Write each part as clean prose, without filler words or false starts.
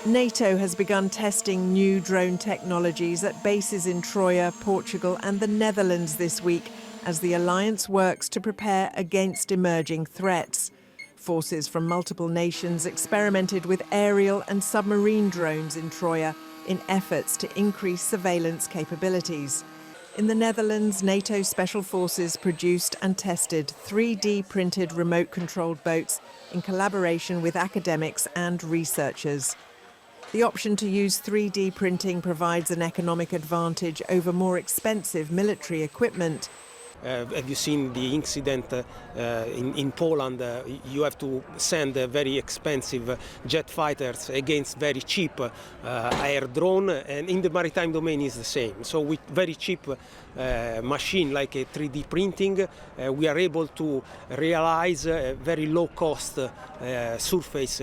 NATO has begun testing new drone technologies at bases in Troia, Portugal and the Netherlands this week as the alliance works to prepare against emerging threats. Forces from multiple nations experimented with aerial and submarine drones in Troia in efforts to increase surveillance capabilities. In the Netherlands, NATO Special Forces produced and tested 3D-printed remote-controlled boats in collaboration with academics and researchers. The option to use 3D printing provides an economic advantage over more expensive military equipment. Have you seen the incident in Poland? You have to send very expensive jet fighters against very cheap air drone, and in the maritime domain is the same. So with very cheap machine like a 3D printing, we are able to realize a very low cost surface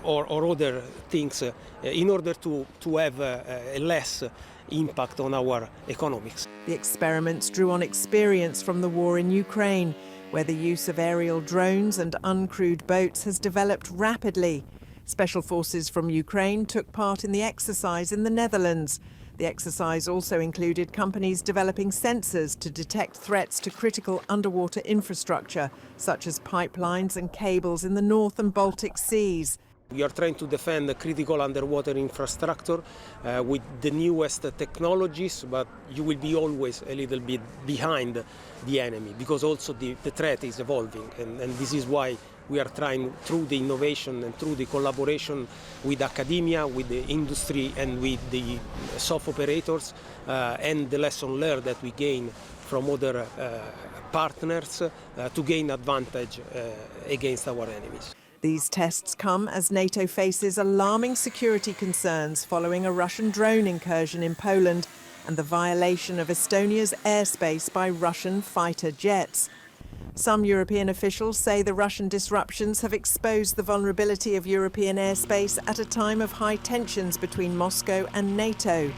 or other things in order to have a less impact on our economics. The experiments drew on experience from the war in Ukraine, where the use of aerial drones and uncrewed boats has developed rapidly. Special forces from Ukraine took part in the exercise in the Netherlands. The exercise also included companies developing sensors to detect threats to critical underwater infrastructure, such as pipelines and cables in the North and Baltic Seas. We are trying to defend the critical underwater infrastructure with the newest technologies, but you will be always a little bit behind the enemy because also the threat is evolving. And this is why we are trying, through the innovation and through the collaboration with academia, with the industry and with the soft operators and the lesson learned that we gain from other partners to gain advantage against our enemies. These tests come as NATO faces alarming security concerns following a Russian drone incursion in Poland and the violation of Estonia's airspace by Russian fighter jets. Some European officials say the Russian disruptions have exposed the vulnerability of European airspace at a time of high tensions between Moscow and NATO.